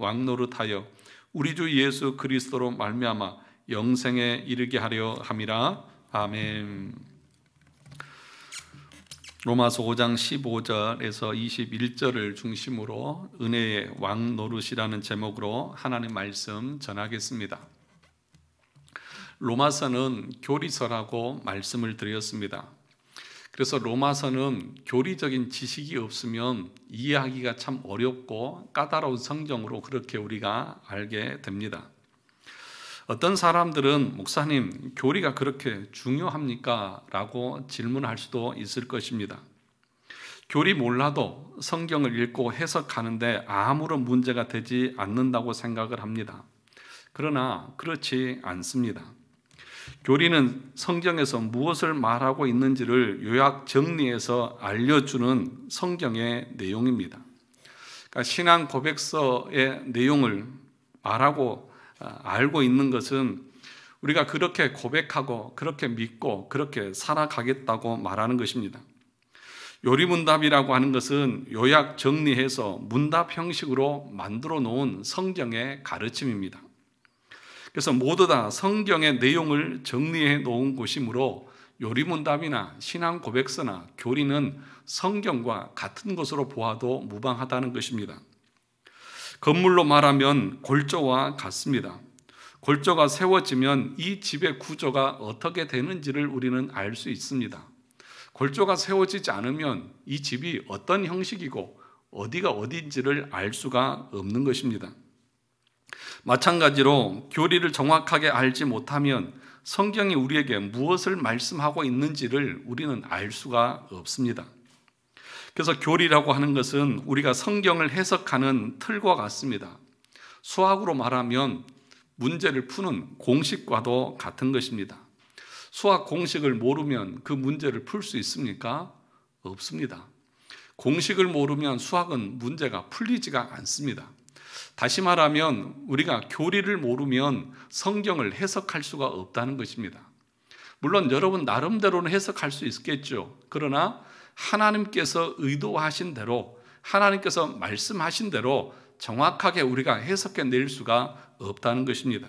왕 노릇하여 우리 주 예수 그리스도로 말미암아 영생에 이르게 하려 함이라. 아멘. 로마서 5장 15절에서 21절을 중심으로 은혜의 왕 노릇이라는 제목으로 하나님 말씀 전하겠습니다. 로마서는 교리서라고 말씀을 드렸습니다. 그래서 로마서는 교리적인 지식이 없으면 이해하기가 참 어렵고 까다로운 성경으로 그렇게 우리가 알게 됩니다. 어떤 사람들은 목사님, 교리가 그렇게 중요합니까? 라고 질문할 수도 있을 것입니다. 교리 몰라도 성경을 읽고 해석하는데 아무런 문제가 되지 않는다고 생각을 합니다. 그러나 그렇지 않습니다. 교리는 성경에서 무엇을 말하고 있는지를 요약 정리해서 알려주는 성경의 내용입니다. 그러니까 신앙 고백서의 내용을 말하고 알고 있는 것은 우리가 그렇게 고백하고 그렇게 믿고 그렇게 살아가겠다고 말하는 것입니다. 요리문답이라고 하는 것은 요약 정리해서 문답 형식으로 만들어 놓은 성경의 가르침입니다. 그래서 모두 다 성경의 내용을 정리해 놓은 곳이므로 요리문답이나 신앙 고백서나 교리는 성경과 같은 것으로 보아도 무방하다는 것입니다. 건물로 말하면 골조와 같습니다. 골조가 세워지면 이 집의 구조가 어떻게 되는지를 우리는 알 수 있습니다. 골조가 세워지지 않으면 이 집이 어떤 형식이고 어디가 어딘지를 알 수가 없는 것입니다. 마찬가지로 교리를 정확하게 알지 못하면 성경이 우리에게 무엇을 말씀하고 있는지를 우리는 알 수가 없습니다. 그래서 교리라고 하는 것은 우리가 성경을 해석하는 틀과 같습니다. 수학으로 말하면 문제를 푸는 공식과도 같은 것입니다. 수학 공식을 모르면 그 문제를 풀 수 있습니까? 없습니다. 공식을 모르면 수학은 문제가 풀리지가 않습니다. 다시 말하면 우리가 교리를 모르면 성경을 해석할 수가 없다는 것입니다. 물론 여러분 나름대로는 해석할 수 있겠죠. 그러나 하나님께서 의도하신 대로, 하나님께서 말씀하신 대로 정확하게 우리가 해석해낼 수가 없다는 것입니다.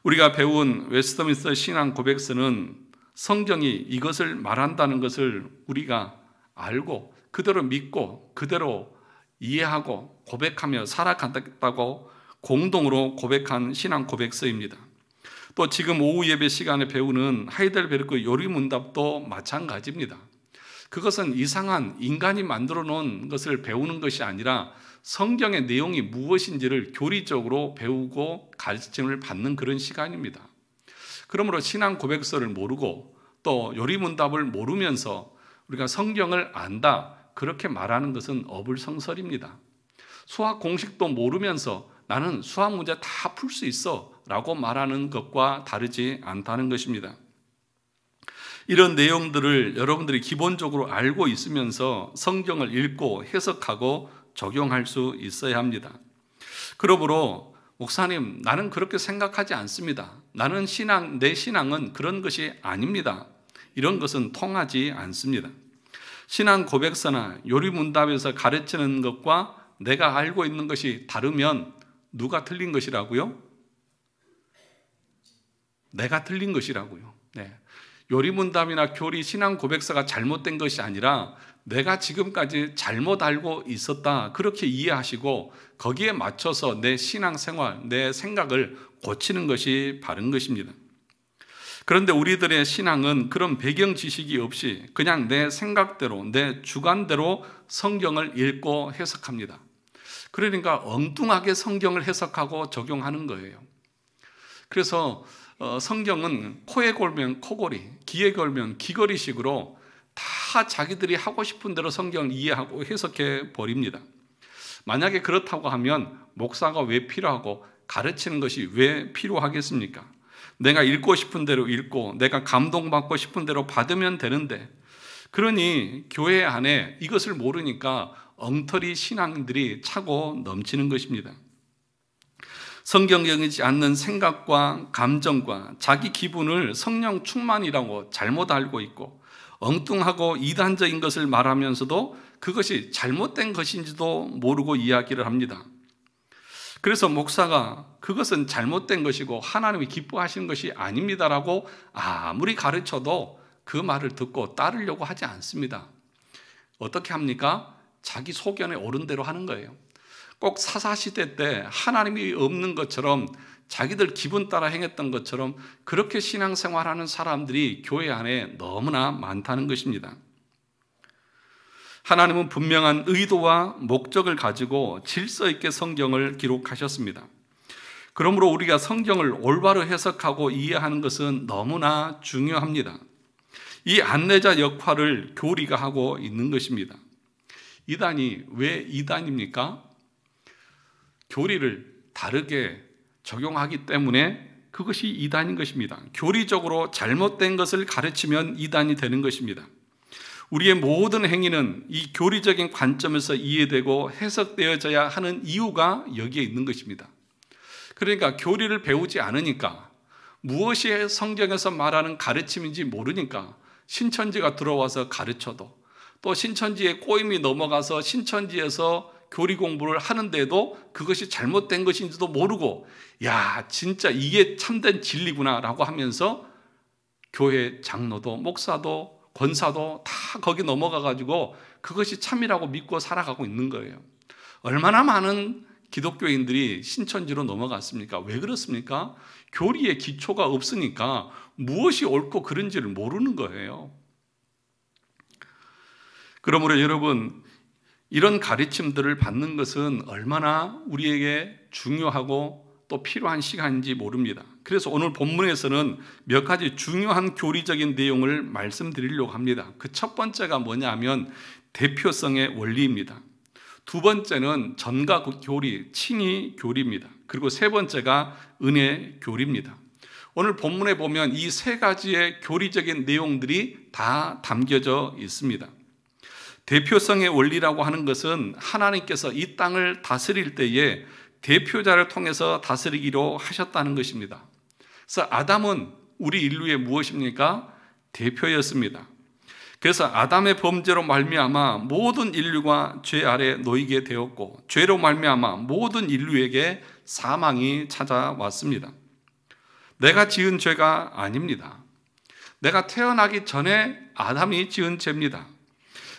우리가 배운 웨스트민스터 신앙 고백서는 성경이 이것을 말한다는 것을 우리가 알고 그대로 믿고 그대로 이해하고 고백하며 살아간다고 공동으로 고백한 신앙 고백서입니다. 또 지금 오후 예배 시간에 배우는 하이델베르크 요리문답도 마찬가지입니다. 그것은 이상한 인간이 만들어 놓은 것을 배우는 것이 아니라 성경의 내용이 무엇인지를 교리적으로 배우고 가르침을 받는 그런 시간입니다. 그러므로 신앙 고백서를 모르고 또 요리문답을 모르면서 우리가 성경을 안다 그렇게 말하는 것은 어불성설입니다. 수학 공식도 모르면서 나는 수학 문제 다 풀 수 있어 라고 말하는 것과 다르지 않다는 것입니다. 이런 내용들을 여러분들이 기본적으로 알고 있으면서 성경을 읽고 해석하고 적용할 수 있어야 합니다. 그러므로 목사님, 나는 그렇게 생각하지 않습니다. 내 신앙은 그런 것이 아닙니다. 이런 것은 통하지 않습니다. 신앙 고백서나 요리문답에서 가르치는 것과 내가 알고 있는 것이 다르면 누가 틀린 것이라고요? 내가 틀린 것이라고요. 네. 요리문답이나 교리, 신앙 고백서가 잘못된 것이 아니라 내가 지금까지 잘못 알고 있었다 그렇게 이해하시고 거기에 맞춰서 내 신앙생활, 내 생각을 고치는 것이 바른 것입니다. 그런데 우리들의 신앙은 그런 배경 지식이 없이 그냥 내 생각대로, 내 주관대로 성경을 읽고 해석합니다. 그러니까 엉뚱하게 성경을 해석하고 적용하는 거예요. 그래서 성경은 코에 걸면 코걸이, 귀에 걸면 귀걸이식으로 다 자기들이 하고 싶은 대로 성경을 이해하고 해석해 버립니다. 만약에 그렇다고 하면 목사가 왜 필요하고 가르치는 것이 왜 필요하겠습니까? 내가 읽고 싶은 대로 읽고 내가 감동받고 싶은 대로 받으면 되는데, 그러니 교회 안에 이것을 모르니까 엉터리 신앙들이 차고 넘치는 것입니다. 성경적이지 않는 생각과 감정과 자기 기분을 성령 충만이라고 잘못 알고 있고 엉뚱하고 이단적인 것을 말하면서도 그것이 잘못된 것인지도 모르고 이야기를 합니다. 그래서 목사가 그것은 잘못된 것이고 하나님이 기뻐하시는 것이 아닙니다라고 아무리 가르쳐도 그 말을 듣고 따르려고 하지 않습니다. 어떻게 합니까? 자기 소견에 옳은 대로 하는 거예요. 꼭 사사시대 때 하나님이 없는 것처럼 자기들 기분 따라 행했던 것처럼 그렇게 신앙생활하는 사람들이 교회 안에 너무나 많다는 것입니다. 하나님은 분명한 의도와 목적을 가지고 질서 있게 성경을 기록하셨습니다. 그러므로 우리가 성경을 올바로 해석하고 이해하는 것은 너무나 중요합니다. 이 안내자 역할을 교리가 하고 있는 것입니다. 이단이 왜 이단입니까? 교리를 다르게 적용하기 때문에 그것이 이단인 것입니다. 교리적으로 잘못된 것을 가르치면 이단이 되는 것입니다. 우리의 모든 행위는 이 교리적인 관점에서 이해되고 해석되어져야 하는 이유가 여기에 있는 것입니다. 그러니까 교리를 배우지 않으니까, 무엇이 성경에서 말하는 가르침인지 모르니까 신천지가 들어와서 가르쳐도, 또 신천지에 꼬임이 넘어가서 신천지에서 교리 공부를 하는데도 그것이 잘못된 것인지도 모르고, 야, 진짜 이게 참된 진리구나 라고 하면서 교회 장로도 목사도 권사도 다 거기 넘어가 가지고 그것이 참이라고 믿고 살아가고 있는 거예요. 얼마나 많은 기독교인들이 신천지로 넘어갔습니까? 왜 그렇습니까? 교리의 기초가 없으니까 무엇이 옳고 그른지를 모르는 거예요. 그러므로 여러분, 이런 가르침들을 받는 것은 얼마나 우리에게 중요하고 또 필요한 시간인지 모릅니다. 그래서 오늘 본문에서는 몇 가지 중요한 교리적인 내용을 말씀드리려고 합니다. 그 첫 번째가 뭐냐면 대표성의 원리입니다. 두 번째는 전가 교리, 칭의 교리입니다. 그리고 세 번째가 은혜 교리입니다. 오늘 본문에 보면 이 세 가지의 교리적인 내용들이 다 담겨져 있습니다. 대표성의 원리라고 하는 것은 하나님께서 이 땅을 다스릴 때에 대표자를 통해서 다스리기로 하셨다는 것입니다. 그래서 아담은 우리 인류의 무엇입니까? 대표였습니다. 그래서 아담의 범죄로 말미암아 모든 인류가 죄 아래 놓이게 되었고, 죄로 말미암아 모든 인류에게 사망이 찾아왔습니다. 내가 지은 죄가 아닙니다. 내가 태어나기 전에 아담이 지은 죄입니다.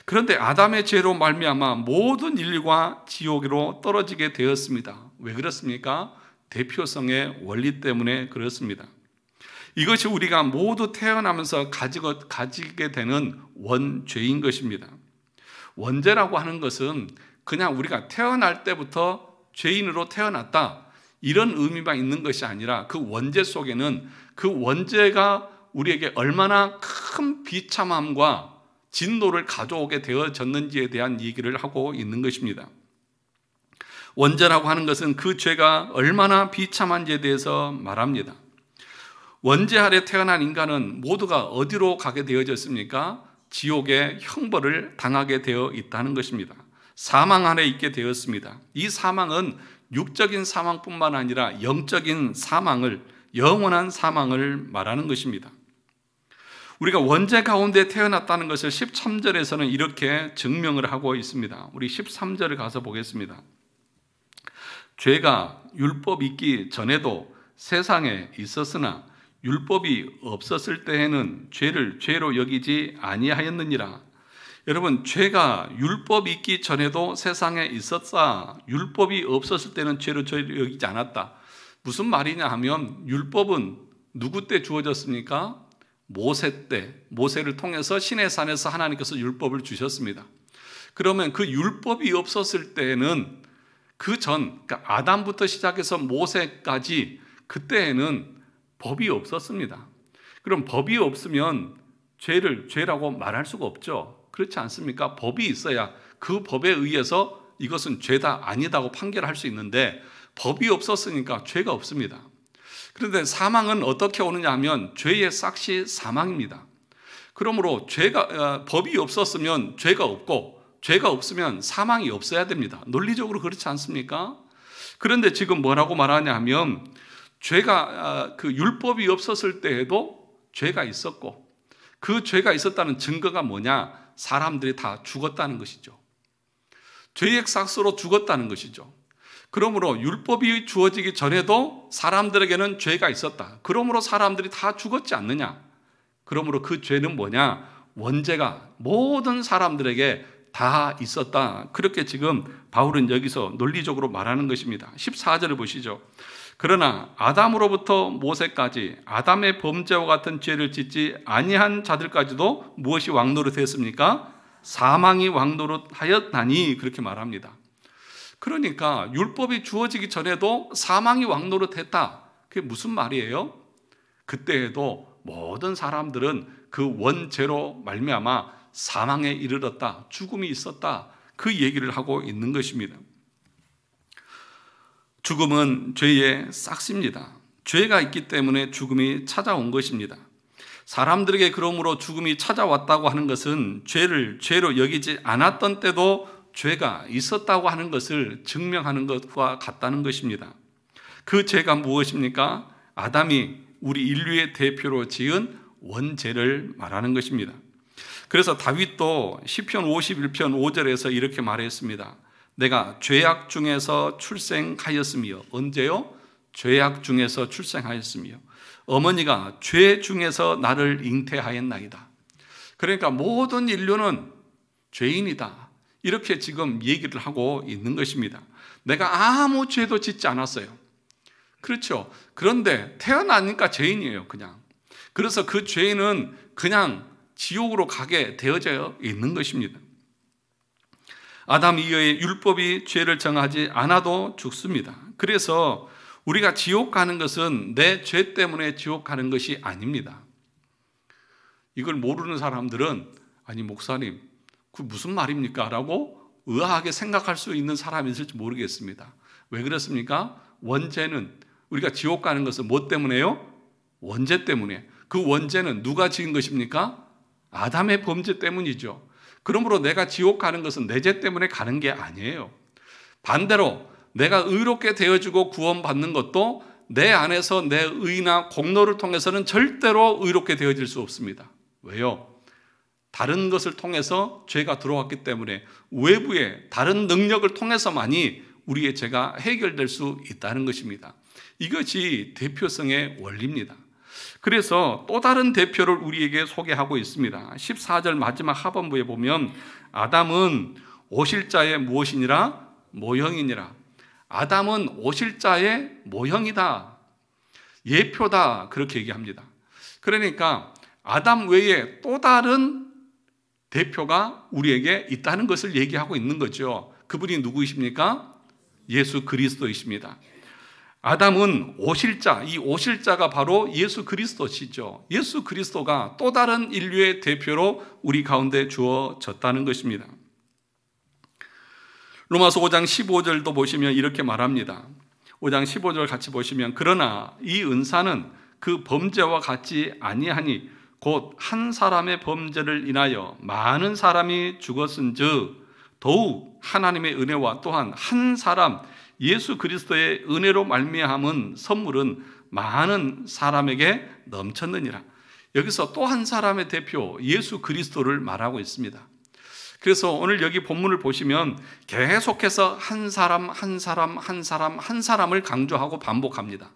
그런데 아담의 죄로 말미암아 모든 인류가 지옥으로 떨어지게 되었습니다. 왜 그렇습니까? 대표성의 원리 때문에 그렇습니다. 이것이 우리가 모두 태어나면서 가지게 되는 원죄인 것입니다. 원죄라고 하는 것은 그냥 우리가 태어날 때부터 죄인으로 태어났다, 이런 의미만 있는 것이 아니라 그 원죄 속에는 그 원죄가 우리에게 얼마나 큰 비참함과 진노를 가져오게 되어졌는지에 대한 얘기를 하고 있는 것입니다. 원죄라고 하는 것은 그 죄가 얼마나 비참한지에 대해서 말합니다. 원죄 아래 태어난 인간은 모두가 어디로 가게 되어졌습니까? 지옥의 형벌을 당하게 되어 있다는 것입니다. 사망 아래 있게 되었습니다. 이 사망은 육적인 사망뿐만 아니라 영적인 사망을, 영원한 사망을 말하는 것입니다. 우리가 원죄 가운데 태어났다는 것을 13절에서는 이렇게 증명을 하고 있습니다. 우리 13절을 가서 보겠습니다. 죄가 율법 있기 전에도 세상에 있었으나 율법이 없었을 때에는 죄를 죄로 여기지 아니하였느니라. 여러분, 죄가 율법이 있기 전에도 세상에 있었다, 율법이 없었을 때는 죄로 여기지 않았다. 무슨 말이냐 하면, 율법은 누구 때 주어졌습니까? 모세 때, 모세를 통해서 시내산에서 하나님께서 율법을 주셨습니다. 그러면 그 율법이 없었을 때는 그 전, 그러니까 아담부터 시작해서 모세까지, 그때에는 법이 없었습니다. 그럼 법이 없으면 죄를 죄라고 말할 수가 없죠. 그렇지 않습니까? 법이 있어야 그 법에 의해서 이것은 죄다 아니다고 판결할 수 있는데, 법이 없었으니까 죄가 없습니다. 그런데 사망은 어떻게 오느냐 하면 죄의 싹시 사망입니다. 그러므로 법이 없었으면 죄가 없고, 죄가 없으면 사망이 없어야 됩니다. 논리적으로 그렇지 않습니까? 그런데 지금 뭐라고 말하냐 하면, 죄가 그 율법이 없었을 때에도 죄가 있었고, 그 죄가 있었다는 증거가 뭐냐? 사람들이 다 죽었다는 것이죠. 죄의 삭스로 죽었다는 것이죠. 그러므로 율법이 주어지기 전에도 사람들에게는 죄가 있었다. 그러므로 사람들이 다 죽었지 않느냐? 그러므로 그 죄는 뭐냐? 원죄가 모든 사람들에게 다 있었다. 그렇게 지금 바울은 여기서 논리적으로 말하는 것입니다. 14절을 보시죠. 그러나 아담으로부터 모세까지 아담의 범죄와 같은 죄를 짓지 아니한 자들까지도 무엇이 왕노릇했습니까? 사망이 왕노릇하였나니, 그렇게 말합니다. 그러니까 율법이 주어지기 전에도 사망이 왕노릇했다. 그게 무슨 말이에요? 그때에도 모든 사람들은 그 원죄로 말미암아 사망에 이르렀다, 죽음이 있었다, 그 얘기를 하고 있는 것입니다. 죽음은 죄의 싹시입니다. 죄가 있기 때문에 죽음이 찾아온 것입니다. 사람들에게 그러므로 죽음이 찾아왔다고 하는 것은 죄를 죄로 여기지 않았던 때도 죄가 있었다고 하는 것을 증명하는 것과 같다는 것입니다. 그 죄가 무엇입니까? 아담이 우리 인류의 대표로 지은 원죄를 말하는 것입니다. 그래서 다윗도 시편 51편 5절에서 이렇게 말했습니다. 내가 죄악 중에서 출생하였으며, 언제요? 죄악 중에서 출생하였으며 어머니가 죄 중에서 나를 잉태하였나이다. 그러니까 모든 인류는 죄인이다, 이렇게 지금 얘기를 하고 있는 것입니다. 내가 아무 죄도 짓지 않았어요. 그렇죠. 그런데 태어나니까 죄인이에요, 그냥. 그래서 그 죄인은 그냥 지옥으로 가게 되어져 있는 것입니다. 아담 이후에 율법이 죄를 정하지 않아도 죽습니다. 그래서 우리가 지옥 가는 것은 내 죄 때문에 지옥 가는 것이 아닙니다. 이걸 모르는 사람들은 아니 목사님 그 무슨 말입니까? 라고 의아하게 생각할 수 있는 사람이 있을지 모르겠습니다. 왜 그렇습니까? 원죄는, 우리가 지옥 가는 것은 뭐 때문에요? 원죄 때문에. 그 원죄는 누가 지은 것입니까? 아담의 범죄 때문이죠. 그러므로 내가 지옥 가는 것은 내 죄 때문에 가는 게 아니에요. 반대로 내가 의롭게 되어지고 구원받는 것도 내 안에서 내 의나 공로를 통해서는 절대로 의롭게 되어질 수 없습니다. 왜요? 다른 것을 통해서 죄가 들어왔기 때문에 외부의 다른 능력을 통해서만이 우리의 죄가 해결될 수 있다는 것입니다. 이것이 대표성의 원리입니다. 그래서 또 다른 대표를 우리에게 소개하고 있습니다. 14절 마지막 하반부에 보면 아담은 오실 자의 무엇이니라? 모형이니라. 아담은 오실 자의 모형이다, 예표다, 그렇게 얘기합니다. 그러니까 아담 외에 또 다른 대표가 우리에게 있다는 것을 얘기하고 있는 거죠. 그분이 누구이십니까? 예수 그리스도이십니다. 아담은 오실 자, 이 오실 자가 바로 예수 그리스도시죠. 예수 그리스도가 또 다른 인류의 대표로 우리 가운데 주어졌다는 것입니다. 로마서 5장 15절도 보시면 이렇게 말합니다. 5장 15절 같이 보시면 그러나 이 은사는 그 범죄와 같지 아니하니 곧 한 사람의 범죄를 인하여 많은 사람이 죽었은즉 더욱 하나님의 은혜와 또한 한 사람 예수 그리스도의 은혜로 말미암은 선물은 많은 사람에게 넘쳤느니라. 여기서 또 한 사람의 대표 예수 그리스도를 말하고 있습니다. 그래서 오늘 여기 본문을 보시면 계속해서 한 사람 한 사람 한 사람 한 사람을 강조하고 반복합니다.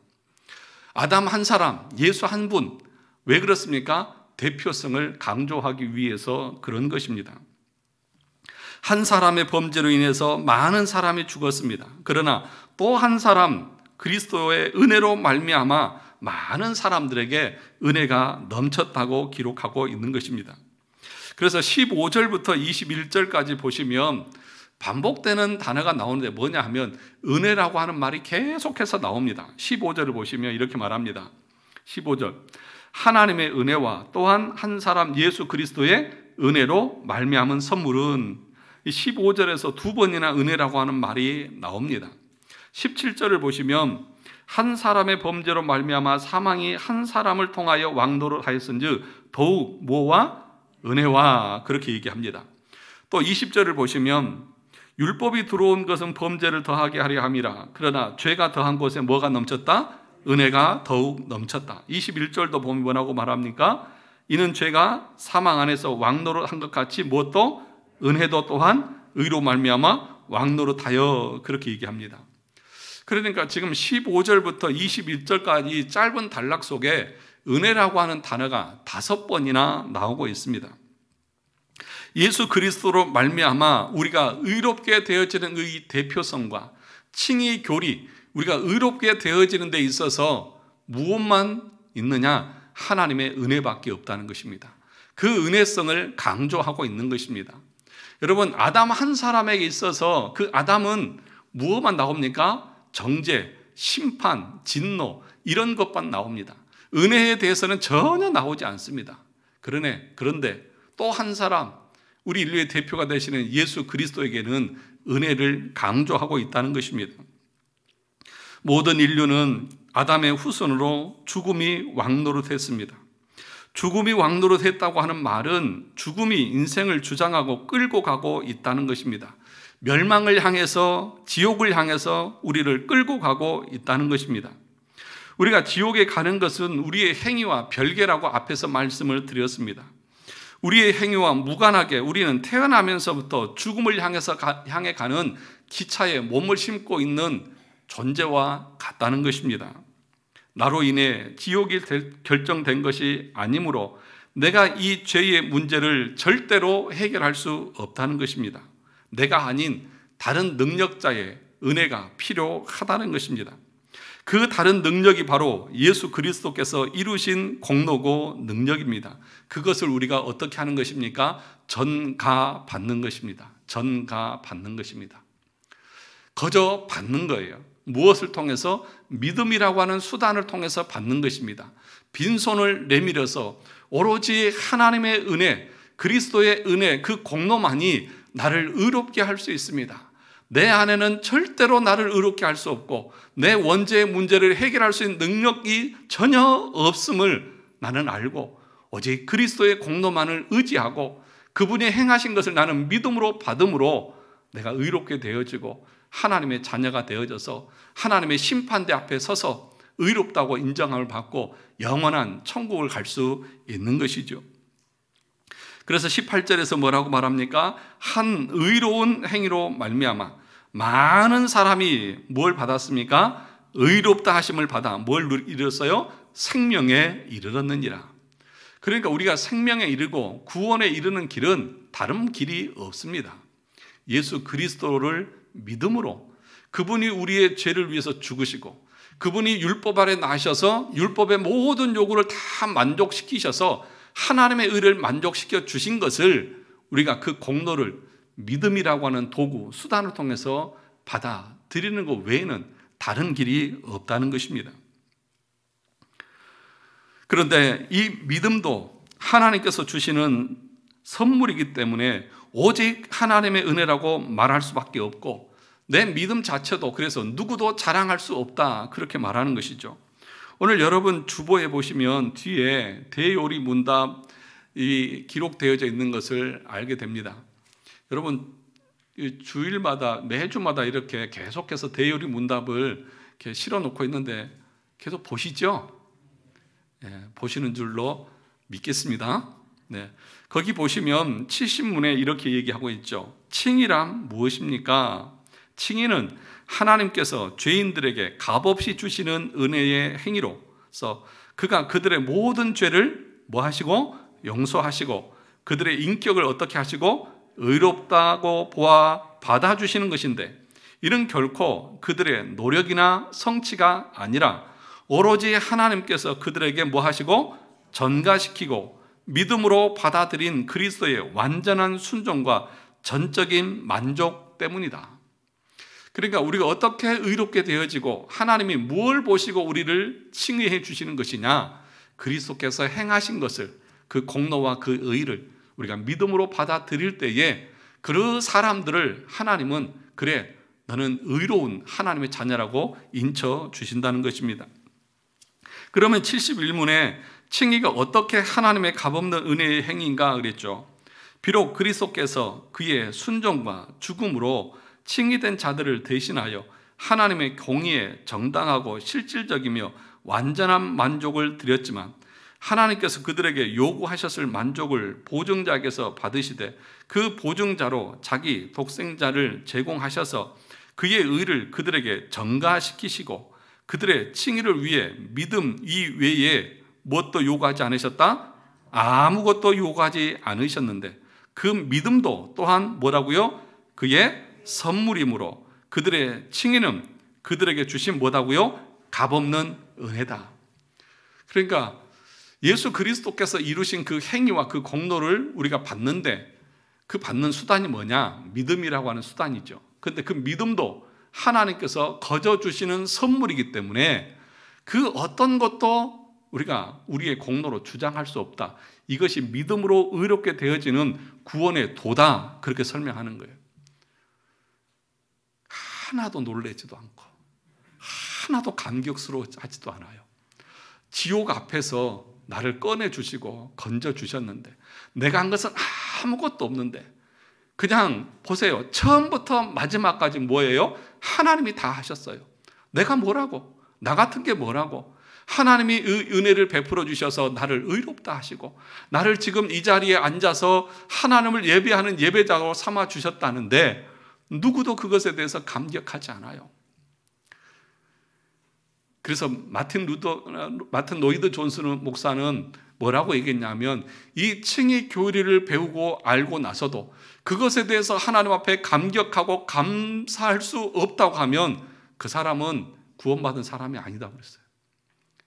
아담 한 사람, 예수 한 분. 왜 그렇습니까? 대표성을 강조하기 위해서 그런 것입니다. 한 사람의 범죄로 인해서 많은 사람이 죽었습니다. 그러나 또 한 사람 그리스도의 은혜로 말미암아 많은 사람들에게 은혜가 넘쳤다고 기록하고 있는 것입니다. 그래서 15절부터 21절까지 보시면 반복되는 단어가 나오는데 뭐냐 하면 은혜라고 하는 말이 계속해서 나옵니다. 15절을 보시면 이렇게 말합니다. 15절 하나님의 은혜와 또한 한 사람 예수 그리스도의 은혜로 말미암은 선물은, 15절에서 두 번이나 은혜라고 하는 말이 나옵니다. 17절을 보시면 한 사람의 범죄로 말미암아 사망이 한 사람을 통하여 왕노릇하였은즉 더욱 뭐와? 은혜와, 그렇게 얘기합니다. 또 20절을 보시면 율법이 들어온 것은 범죄를 더하게 하려 함이라 그러나 죄가 더한 곳에 뭐가 넘쳤다? 은혜가 더욱 넘쳤다. 21절도 보면 뭐라고 말합니까? 이는 죄가 사망 안에서 왕노릇한 것 같이 무엇도 은혜도 또한 의로 말미암아 왕노릇하여, 그렇게 얘기합니다. 그러니까 지금 15절부터 21절까지 짧은 단락 속에 은혜라고 하는 단어가 5번이나 나오고 있습니다. 예수 그리스도로 말미암아 우리가 의롭게 되어지는 의 대표성과 칭의 교리, 우리가 의롭게 되어지는 데 있어서 무엇만 있느냐? 하나님의 은혜밖에 없다는 것입니다. 그 은혜성을 강조하고 있는 것입니다. 여러분, 아담 한 사람에게 있어서 그 아담은 무엇만 나옵니까? 정죄, 심판, 진노, 이런 것만 나옵니다. 은혜에 대해서는 전혀 나오지 않습니다. 그런데 또 한 사람, 우리 인류의 대표가 되시는 예수 그리스도에게는 은혜를 강조하고 있다는 것입니다. 모든 인류는 아담의 후손으로 죽음이 왕노릇했습니다. 죽음이 왕노릇했다고 하는 말은 죽음이 인생을 주장하고 끌고 가고 있다는 것입니다. 멸망을 향해서, 지옥을 향해서 우리를 끌고 가고 있다는 것입니다. 우리가 지옥에 가는 것은 우리의 행위와 별개라고 앞에서 말씀을 드렸습니다. 우리의 행위와 무관하게 우리는 태어나면서부터 죽음을 향해 가는 기차에 몸을 심고 있는 존재와 같다는 것입니다. 나로 인해 지옥이 결정된 것이 아니므로 내가 이 죄의 문제를 절대로 해결할 수 없다는 것입니다. 내가 아닌 다른 능력자의 은혜가 필요하다는 것입니다. 그 다른 능력이 바로 예수 그리스도께서 이루신 공로고 능력입니다. 그것을 우리가 어떻게 하는 것입니까? 전가받는 것입니다. 전가받는 것입니다. 거저 받는 거예요. 무엇을 통해서? 믿음이라고 하는 수단을 통해서 받는 것입니다. 빈손을 내밀어서 오로지 하나님의 은혜, 그리스도의 은혜, 그 공로만이 나를 의롭게 할 수 있습니다. 내 안에는 절대로 나를 의롭게 할 수 없고 내 원죄의 문제를 해결할 수 있는 능력이 전혀 없음을 나는 알고 오직 그리스도의 공로만을 의지하고 그분이 행하신 것을 나는 믿음으로 받음으로 내가 의롭게 되어지고 하나님의 자녀가 되어져서 하나님의 심판대 앞에 서서 의롭다고 인정함을 받고 영원한 천국을 갈 수 있는 것이죠. 그래서 18절에서 뭐라고 말합니까? 한 의로운 행위로 말미암아 많은 사람이 뭘 받았습니까? 의롭다 하심을 받아 뭘 이뤘어요? 생명에 이르렀느니라. 그러니까 우리가 생명에 이르고 구원에 이르는 길은 다른 길이 없습니다. 예수 그리스도를 믿음으로 그분이 우리의 죄를 위해서 죽으시고 그분이 율법 아래 나셔서 율법의 모든 요구를 다 만족시키셔서 하나님의 의를 만족시켜 주신 것을 우리가 그 공로를 믿음이라고 하는 도구, 수단을 통해서 받아들이는 것 외에는 다른 길이 없다는 것입니다. 그런데 이 믿음도 하나님께서 주시는 선물이기 때문에 오직 하나님의 은혜라고 말할 수밖에 없고 내 믿음 자체도 그래서 누구도 자랑할 수 없다 그렇게 말하는 것이죠. 오늘 여러분 주보에 보시면 뒤에 대요리 문답이 기록되어져 있는 것을 알게 됩니다. 여러분 주일마다 매주마다 이렇게 계속해서 대요리 문답을 이렇게 실어놓고 있는데 계속 보시죠? 네, 보시는 줄로 믿겠습니다. 네, 거기 보시면 70문에 이렇게 얘기하고 있죠. 칭의란 무엇입니까? 칭의는 하나님께서 죄인들에게 값없이 주시는 은혜의 행위로서 그가 그들의 모든 죄를 뭐 하시고? 용서하시고 그들의 인격을 어떻게 하시고? 의롭다고 보아 받아주시는 것인데 이는 결코 그들의 노력이나 성취가 아니라 오로지 하나님께서 그들에게 뭐 하시고? 전가시키고 믿음으로 받아들인 그리스도의 완전한 순종과 전적인 만족 때문이다. 그러니까 우리가 어떻게 의롭게 되어지고 하나님이 무엇을 보시고 우리를 칭의해 주시는 것이냐? 그리스도께서 행하신 것을 그 공로와 그 의를 우리가 믿음으로 받아들일 때에 그 사람들을 하나님은 그래 너는 의로운 하나님의 자녀라고 인쳐 주신다는 것입니다. 그러면 71문에 칭의가 어떻게 하나님의 값없는 은혜의 행위인가 그랬죠. 비록 그리스도께서 그의 순종과 죽음으로 칭의된 자들을 대신하여 하나님의 공의에 정당하고 실질적이며 완전한 만족을 드렸지만 하나님께서 그들에게 요구하셨을 만족을 보증자에게서 받으시되 그 보증자로 자기 독생자를 제공하셔서 그의 의를 그들에게 전가시키시고 그들의 칭의를 위해 믿음 이외에 무엇도 요구하지 않으셨다? 아무것도 요구하지 않으셨는데 그 믿음도 또한 뭐라고요? 그의 선물이므로 그들의 칭의는 그들에게 주신 뭐다고요? 값없는 은혜다. 그러니까 예수 그리스도께서 이루신 그 행위와 그 공로를 우리가 받는데 그 받는 수단이 뭐냐? 믿음이라고 하는 수단이죠. 그런데 그 믿음도 하나님께서 거저 주시는 선물이기 때문에 그 어떤 것도 우리가 우리의 공로로 주장할 수 없다. 이것이 믿음으로 의롭게 되어지는 구원의 도다. 그렇게 설명하는 거예요. 하나도 놀라지도 않고 하나도 감격스러워하지도 않아요. 지옥 앞에서 나를 꺼내주시고 건져주셨는데 내가 한 것은 아무것도 없는데 그냥 보세요. 처음부터 마지막까지 뭐예요? 하나님이 다 하셨어요. 내가 뭐라고? 나 같은 게 뭐라고? 하나님이 은혜를 베풀어 주셔서 나를 의롭다 하시고 나를 지금 이 자리에 앉아서 하나님을 예배하는 예배자로 삼아 주셨다는데 누구도 그것에 대해서 감격하지 않아요. 그래서 마틴 노이드 존스 목사는 뭐라고 얘기했냐면 이 칭의 교리를 배우고 알고 나서도 그것에 대해서 하나님 앞에 감격하고 감사할 수 없다고 하면 그 사람은 구원받은 사람이 아니다 그랬어요.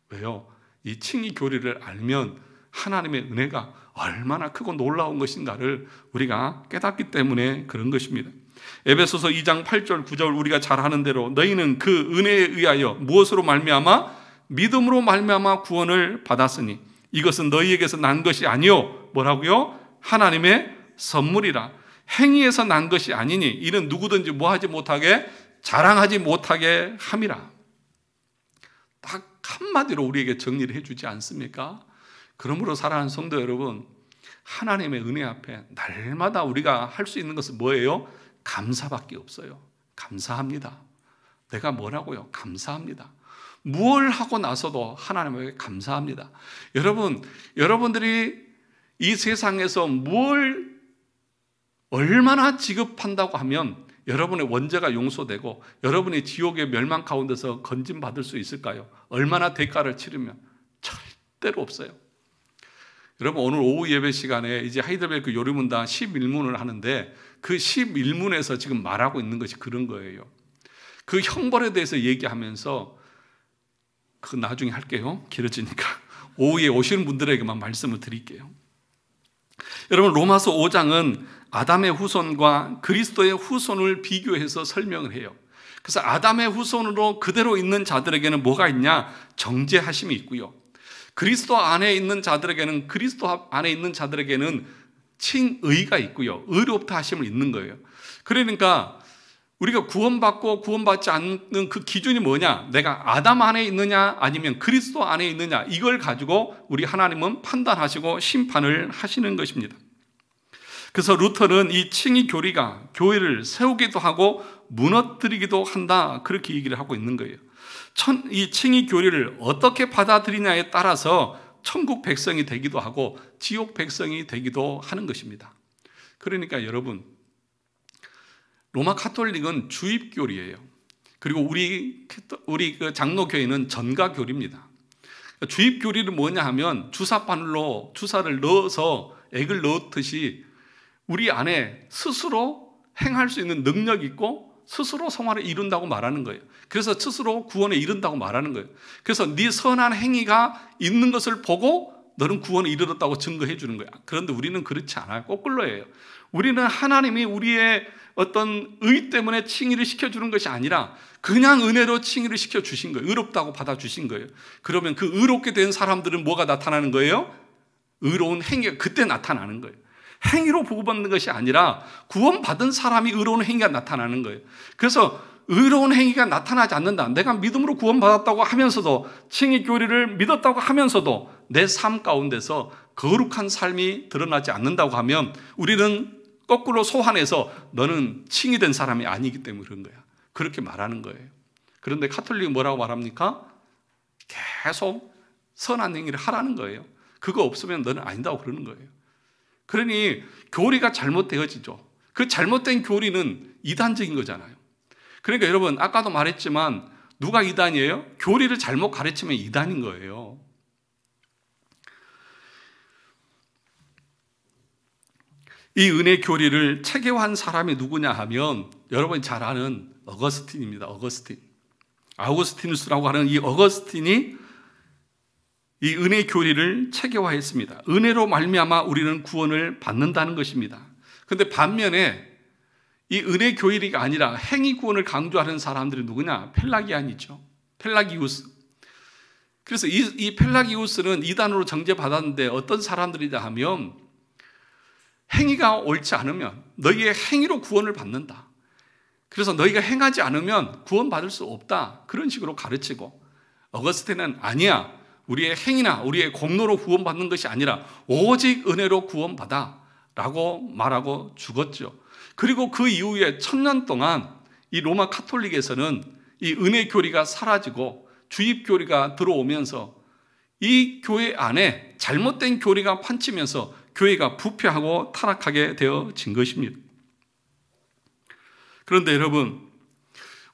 왜요? 이 칭의 교리를 알면 하나님의 은혜가 얼마나 크고 놀라운 것인가를 우리가 깨닫기 때문에 그런 것입니다. 에베소서 2장 8절 9절 우리가 잘 아는 대로 너희는 그 은혜에 의하여 무엇으로 말미암아? 믿음으로 말미암아 구원을 받았으니 이것은 너희에게서 난 것이 아니요 뭐라고요? 하나님의 선물이라. 행위에서 난 것이 아니니 이는 누구든지 뭐하지 못하게 자랑하지 못하게 함이라. 딱 한마디로 우리에게 정리를 해주지 않습니까? 그러므로 사랑하는 성도 여러분, 하나님의 은혜 앞에 날마다 우리가 할 수 있는 것은 뭐예요? 감사밖에 없어요. 감사합니다. 내가 뭐라고요? 감사합니다. 무엇을 하고 나서도 하나님에게 감사합니다. 여러분들이 이 세상에서 뭘 얼마나 지급한다고 하면 여러분의 원죄가 용서되고 여러분이 지옥의 멸망 가운데서 건진받을 수 있을까요? 얼마나 대가를 치르면? 절대로 없어요. 여러분 오늘 오후 예배 시간에 이제 하이델베르크 요리문당 11문을 하는데 그 11문에서 지금 말하고 있는 것이 그런 거예요. 그 형벌에 대해서 얘기하면서 그 나중에 할게요. 길어지니까 오후에 오시는 분들에게만 말씀을 드릴게요. 여러분 로마서 5장은 아담의 후손과 그리스도의 후손을 비교해서 설명을 해요. 그래서 아담의 후손으로 그대로 있는 자들에게는 뭐가 있냐? 정죄하심이 있고요. 그리스도 안에 있는 자들에게는 칭의가 있고요. 의롭다 하심을 있는 거예요. 그러니까 우리가 구원받고 구원받지 않는 그 기준이 뭐냐? 내가 아담 안에 있느냐 아니면 그리스도 안에 있느냐 이걸 가지고 우리 하나님은 판단하시고 심판을 하시는 것입니다. 그래서 루터는 이 칭의 교리가 교회를 세우기도 하고 무너뜨리기도 한다 그렇게 얘기를 하고 있는 거예요. 이 칭의 교리를 어떻게 받아들이냐에 따라서 천국 백성이 되기도 하고 지옥 백성이 되기도 하는 것입니다. 그러니까 여러분 로마 카톨릭은 주입교리예요. 그리고 우리 그 장로교회는 전가교리입니다. 주입교리는 뭐냐 하면 주사바늘로 주사를 넣어서 액을 넣듯이 우리 안에 스스로 행할 수 있는 능력이 있고 스스로 성화를 이룬다고 말하는 거예요. 그래서 스스로 구원에 이른다고 말하는 거예요. 그래서 네 선한 행위가 있는 것을 보고 너는 구원에 이르렀다고 증거해 주는 거야. 그런데 우리는 그렇지 않아요. 거꾸로예요. 우리는 하나님이 우리의 어떤 의 때문에 칭의를 시켜주는 것이 아니라 그냥 은혜로 칭의를 시켜주신 거예요. 의롭다고 받아주신 거예요. 그러면 그 의롭게 된 사람들은 뭐가 나타나는 거예요? 의로운 행위가 그때 나타나는 거예요. 행위로 보호받는 것이 아니라 구원받은 사람이 의로운 행위가 나타나는 거예요. 그래서 의로운 행위가 나타나지 않는다. 내가 믿음으로 구원받았다고 하면서도 칭의 교리를 믿었다고 하면서도 내 삶 가운데서 거룩한 삶이 드러나지 않는다고 하면 우리는 거꾸로 소환해서 너는 칭의된 사람이 아니기 때문에 그런 거야. 그렇게 말하는 거예요. 그런데 카톨릭은 뭐라고 말합니까? 계속 선한 행위를 하라는 거예요. 그거 없으면 너는 아니다고 그러는 거예요. 그러니 교리가 잘못되어지죠. 그 잘못된 교리는 이단적인 거잖아요. 그러니까 여러분, 아까도 말했지만 누가 이단이에요? 교리를 잘못 가르치면 이단인 거예요. 이 은혜 교리를 체계화한 사람이 누구냐 하면 여러분이 잘 아는 어거스틴입니다. 아우구스티누스라고 하는 이 어거스틴이 이 은혜 교리를 체계화했습니다. 은혜로 말미암아 우리는 구원을 받는다는 것입니다. 그런데 반면에 이 은혜 교리가 아니라 행위 구원을 강조하는 사람들이 누구냐? 펠라기안이죠. 펠라기우스. 그래서 이 펠라기우스는 이단으로 정죄받았는데 어떤 사람들이냐 하면 행위가 옳지 않으면 너희의 행위로 구원을 받는다. 그래서 너희가 행하지 않으면 구원받을 수 없다. 그런 식으로 가르치고, 어거스틴은 아니야. 우리의 행위나 우리의 공로로 구원받는 것이 아니라 오직 은혜로 구원받아 라고 말하고 죽었죠. 그리고 그 이후에 1000년 동안 이 로마 카톨릭에서는 이 은혜 교리가 사라지고 주입 교리가 들어오면서 이 교회 안에 잘못된 교리가 판치면서 교회가 부패하고 타락하게 되어진 것입니다. 그런데 여러분,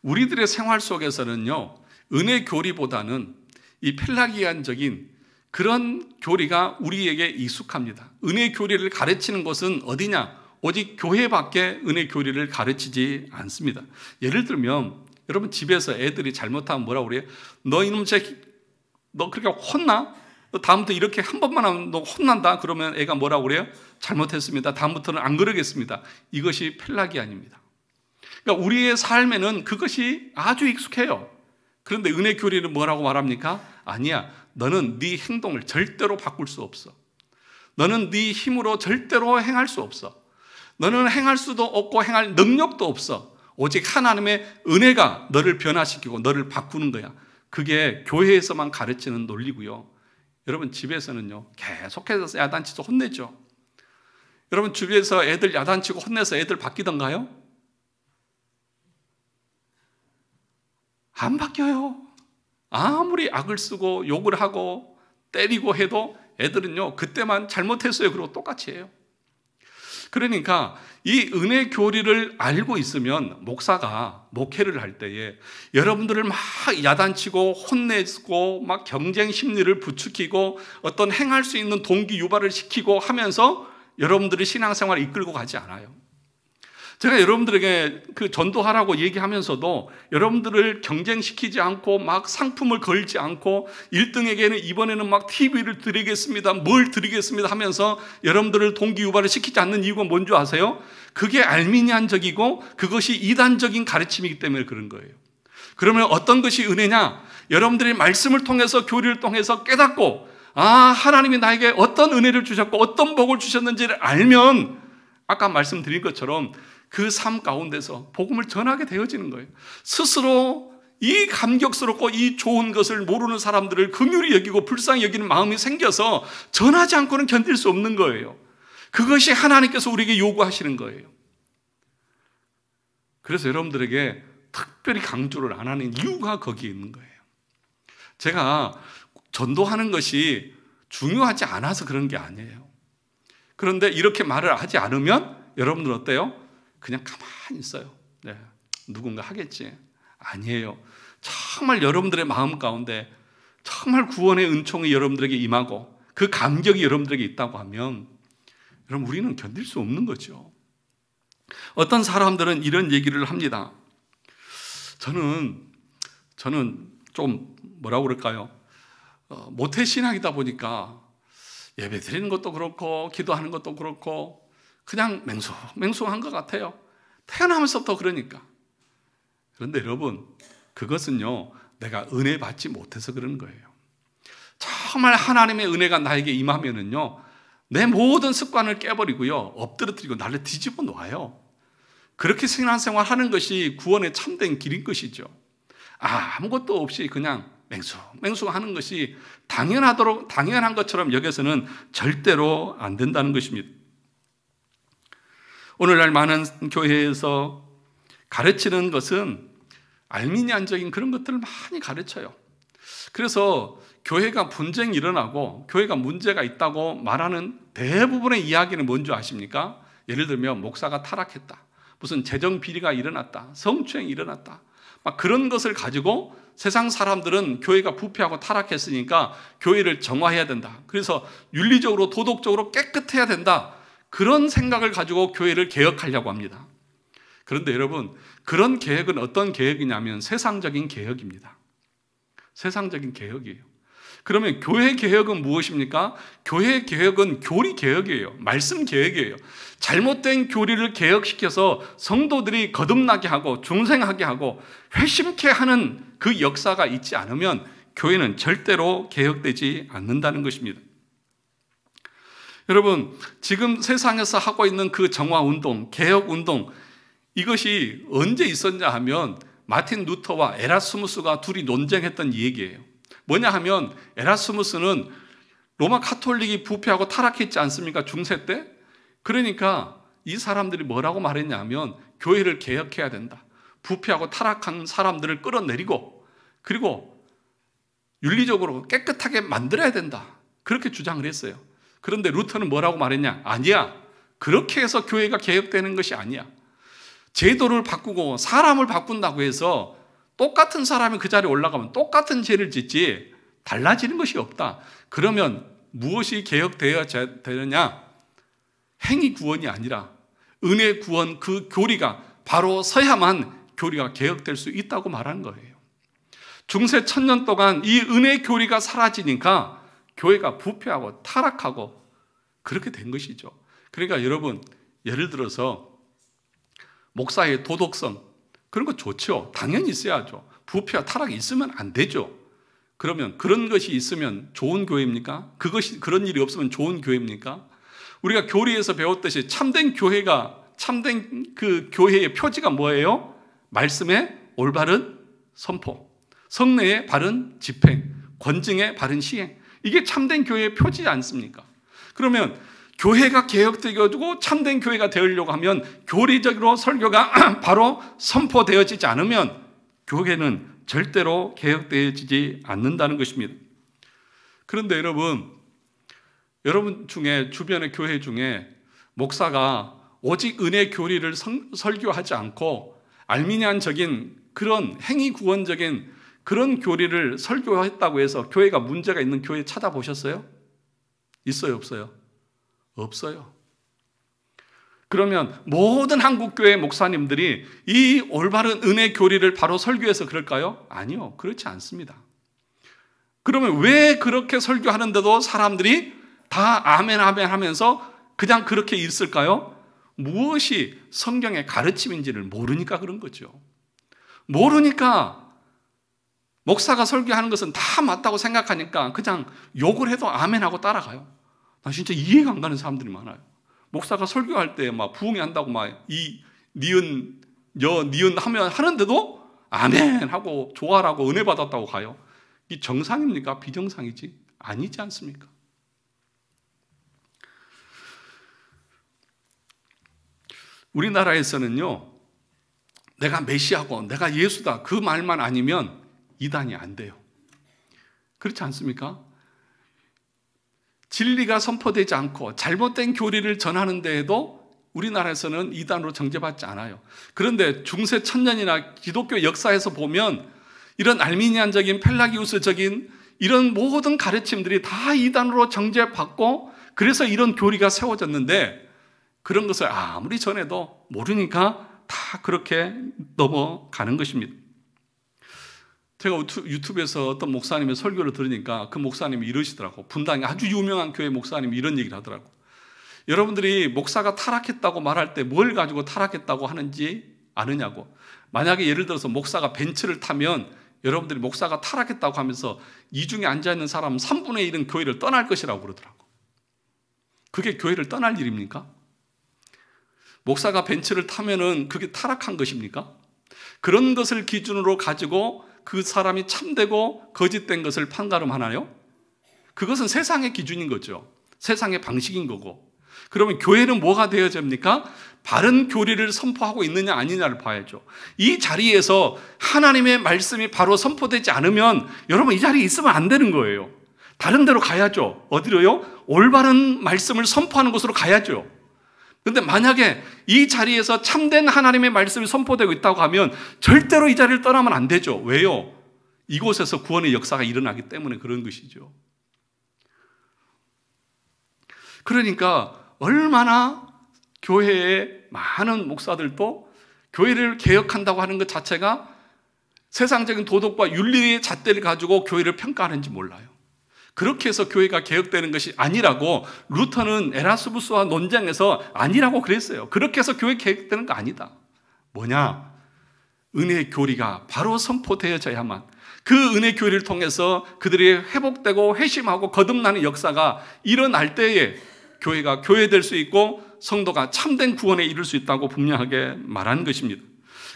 우리들의 생활 속에서는요, 은혜 교리보다는 이 펠라기안적인 그런 교리가 우리에게 익숙합니다. 은혜 교리를 가르치는 곳은 어디냐? 오직 교회밖에 은혜 교리를 가르치지 않습니다. 예를 들면 여러분, 집에서 애들이 잘못하면 뭐라고 그래요? 너 이놈 새끼, 너 그렇게 혼나? 너 다음부터 이렇게 한 번만 하면 너 혼난다. 그러면 애가 뭐라고 그래요? 잘못했습니다. 다음부터는 안 그러겠습니다. 이것이 펠라기안입니다. 그러니까 우리의 삶에는 그것이 아주 익숙해요. 그런데 은혜 교리는 뭐라고 말합니까? 아니야. 너는 네 행동을 절대로 바꿀 수 없어. 너는 네 힘으로 절대로 행할 수 없어. 너는 행할 수도 없고 행할 능력도 없어. 오직 하나님의 은혜가 너를 변화시키고 너를 바꾸는 거야. 그게 교회에서만 가르치는 논리고요. 여러분, 집에서는요, 계속해서 야단치고 혼내죠. 여러분, 집에서 애들 야단치고 혼내서 애들 바뀌던가요? 안 바뀌어요. 아무리 악을 쓰고 욕을 하고 때리고 해도 애들은요, 그때만 잘못했어요. 그리고 똑같이 해요. 그러니까 이 은혜 교리를 알고 있으면 목사가 목회를 할 때에 여러분들을 막 야단치고 혼내고 막 경쟁 심리를 부추기고 어떤 행할 수 있는 동기 유발을 시키고 하면서 여러분들의 신앙생활을 이끌고 가지 않아요. 제가 여러분들에게 그 전도하라고 얘기하면서도 여러분들을 경쟁시키지 않고 막 상품을 걸지 않고 1등에게는 이번에는 막 TV를 드리겠습니다, 뭘 드리겠습니다 하면서 여러분들을 동기유발을 시키지 않는 이유가 뭔지 아세요? 그게 알미니안적이고 그것이 이단적인 가르침이기 때문에 그런 거예요. 그러면 어떤 것이 은혜냐? 여러분들이 말씀을 통해서, 교리를 통해서 깨닫고, 아, 하나님이 나에게 어떤 은혜를 주셨고 어떤 복을 주셨는지를 알면 아까 말씀드린 것처럼 그 삶 가운데서 복음을 전하게 되어지는 거예요. 스스로 이 감격스럽고 이 좋은 것을 모르는 사람들을 긍휼히 여기고 불쌍히 여기는 마음이 생겨서 전하지 않고는 견딜 수 없는 거예요. 그것이 하나님께서 우리에게 요구하시는 거예요. 그래서 여러분들에게 특별히 강조를 안 하는 이유가 거기에 있는 거예요. 제가 전도하는 것이 중요하지 않아서 그런 게 아니에요. 그런데 이렇게 말을 하지 않으면 여러분들 어때요? 그냥 가만히 있어요. 네, 누군가 하겠지. 아니에요. 정말 여러분들의 마음 가운데 정말 구원의 은총이 여러분들에게 임하고 그 감격이 여러분들에게 있다고 하면 여러분, 우리는 견딜 수 없는 거죠. 어떤 사람들은 이런 얘기를 합니다. 저는 좀 뭐라고 그럴까요? 모태신앙이다 보니까 예배 드리는 것도 그렇고 기도하는 것도 그렇고 그냥 맹숭한 것 같아요. 태어나면서부터 그러니까. 그런데 여러분, 그것은요, 내가 은혜 받지 못해서 그런 거예요. 정말 하나님의 은혜가 나에게 임하면은요, 내 모든 습관을 깨버리고요, 엎드러뜨리고 나를 뒤집어 놓아요. 그렇게 신앙생활 하는 것이 구원의 참된 길인 것이죠. 아무것도 없이 그냥 맹숭하는 것이 당연한 것처럼 여기서는 절대로 안 된다는 것입니다. 오늘날 많은 교회에서 가르치는 것은 알미니안적인 그런 것들을 많이 가르쳐요. 그래서 교회가 분쟁이 일어나고 교회가 문제가 있다고 말하는 대부분의 이야기는 뭔지 아십니까? 예를 들면 목사가 타락했다, 무슨 재정 비리가 일어났다, 성추행이 일어났다, 막 그런 것을 가지고 세상 사람들은 교회가 부패하고 타락했으니까 교회를 정화해야 된다. 그래서 윤리적으로 도덕적으로 깨끗해야 된다. 그런 생각을 가지고 교회를 개혁하려고 합니다. 그런데 여러분, 그런 개혁은 어떤 개혁이냐면 세상적인 개혁입니다. 세상적인 개혁이에요. 그러면 교회 개혁은 무엇입니까? 교회 개혁은 교리 개혁이에요. 말씀 개혁이에요. 잘못된 교리를 개혁시켜서 성도들이 거듭나게 하고 중생하게 하고 회심케 하는 그 역사가 있지 않으면 교회는 절대로 개혁되지 않는다는 것입니다. 여러분, 지금 세상에서 하고 있는 그 정화운동, 개혁운동, 이것이 언제 있었냐 하면 마틴 루터와 에라스무스가 둘이 논쟁했던 얘기예요. 뭐냐 하면 에라스무스는 로마 카톨릭이 부패하고 타락했지 않습니까? 중세 때? 그러니까 이 사람들이 뭐라고 말했냐면 교회를 개혁해야 된다. 부패하고 타락한 사람들을 끌어내리고 그리고 윤리적으로 깨끗하게 만들어야 된다. 그렇게 주장을 했어요. 그런데 루터는 뭐라고 말했냐? 아니야. 그렇게 해서 교회가 개혁되는 것이 아니야. 제도를 바꾸고 사람을 바꾼다고 해서 똑같은 사람이 그 자리에 올라가면 똑같은 죄를 짓지 달라지는 것이 없다. 그러면 무엇이 개혁되어야 되느냐? 행위 구원이 아니라 은혜 구원, 그 교리가 바로 서야만 교리가 개혁될 수 있다고 말하는 거예요. 중세 1000년 동안 이 은혜 교리가 사라지니까 교회가 부패하고 타락하고 그렇게 된 것이죠. 그러니까 여러분, 예를 들어서 목사의 도덕성, 그런 거 좋죠. 당연히 있어야죠. 부패와 타락이 있으면 안 되죠. 그러면 그런 것이 있으면 좋은 교회입니까? 그런 일이 없으면 좋은 교회입니까? 우리가 교리에서 배웠듯이 참된 교회가, 참된 그 교회의 표지가 뭐예요? 말씀의 올바른 선포, 성례의 바른 집행, 권증의 바른 시행. 이게 참된 교회의 표지지 않습니까? 그러면 교회가 개혁되어지고 참된 교회가 되려고 하면 교리적으로 설교가 바로 선포되어지지 않으면 교회는 절대로 개혁되어지지 않는다는 것입니다. 그런데 여러분 중에 주변의 교회 중에 목사가 오직 은혜 교리를 설교하지 않고 알미니안적인 그런 행위 구원적인 그런 교리를 설교했다고 해서 교회가 문제가 있는 교회 찾아보셨어요? 있어요, 없어요? 없어요. 그러면 모든 한국교회 목사님들이 이 올바른 은혜 교리를 바로 설교해서 그럴까요? 아니요, 그렇지 않습니다. 그러면 왜 그렇게 설교하는데도 사람들이 다 아멘 아멘 하면서 그냥 그렇게 있을까요? 무엇이 성경의 가르침인지를 모르니까 그런 거죠. 모르니까 목사가 설교하는 것은 다 맞다고 생각하니까 그냥 욕을 해도 아멘 하고 따라가요. 나 진짜 이해가 안 가는 사람들이 많아요. 목사가 설교할 때 막 부흥회 한다고 막 니은 하면 하는데도 아멘 하고 좋아라고 은혜 받았다고 가요. 이 정상입니까? 비정상이지? 아니지 않습니까? 우리나라에서는요, 내가 메시아고 내가 예수다 그 말만 아니면 이단이 안 돼요. 그렇지 않습니까? 진리가 선포되지 않고 잘못된 교리를 전하는 데에도 우리나라에서는 이단으로 정죄받지 않아요. 그런데 중세 1000년이나 기독교 역사에서 보면 이런 알미니안적인 펠라기우스적인 이런 모든 가르침들이 다 이단으로 정죄받고 그래서 이런 교리가 세워졌는데 그런 것을 아무리 전해도 모르니까 다 그렇게 넘어가는 것입니다. 제가 유튜브에서 어떤 목사님의 설교를 들으니까 그 목사님이 이러시더라고. 분당에 아주 유명한 교회 목사님이 이런 얘기를 하더라고. 여러분들이 목사가 타락했다고 말할 때 뭘 가지고 타락했다고 하는지 아느냐고. 만약에 예를 들어서 목사가 벤츠를 타면 여러분들이 목사가 타락했다고 하면서 이중에 앉아있는 사람은 3분의 1은 교회를 떠날 것이라고 그러더라고. 그게 교회를 떠날 일입니까? 목사가 벤츠를 타면은 그게 타락한 것입니까? 그런 것을 기준으로 가지고 그 사람이 참되고 거짓된 것을 판가름하나요? 그것은 세상의 기준인 거죠. 세상의 방식인 거고. 그러면 교회는 뭐가 되어야 됩니까? 바른 교리를 선포하고 있느냐 아니냐를 봐야죠. 이 자리에서 하나님의 말씀이 바로 선포되지 않으면 여러분 이 자리에 있으면 안 되는 거예요. 다른 데로 가야죠. 어디로요? 올바른 말씀을 선포하는 곳으로 가야죠. 그런데 만약에 이 자리에서 참된 하나님의 말씀이 선포되고 있다고 하면 절대로 이 자리를 떠나면 안 되죠. 왜요? 이곳에서 구원의 역사가 일어나기 때문에 그런 것이죠. 그러니까 얼마나 교회의 많은 목사들도 교회를 개혁한다고 하는 것 자체가 세상적인 도덕과 윤리의 잣대를 가지고 교회를 평가하는지 몰라요. 그렇게 해서 교회가 개혁되는 것이 아니라고 루터는 에라스무스와 논쟁에서 아니라고 그랬어요. 그렇게 해서 교회 개혁되는 거 아니다. 뭐냐? 은혜의 교리가 바로 선포되어져야만 그 은혜 교리를 통해서 그들이 회복되고 회심하고 거듭나는 역사가 일어날 때에 교회가 교회될 수 있고 성도가 참된 구원에 이를 수 있다고 분명하게 말한 것입니다.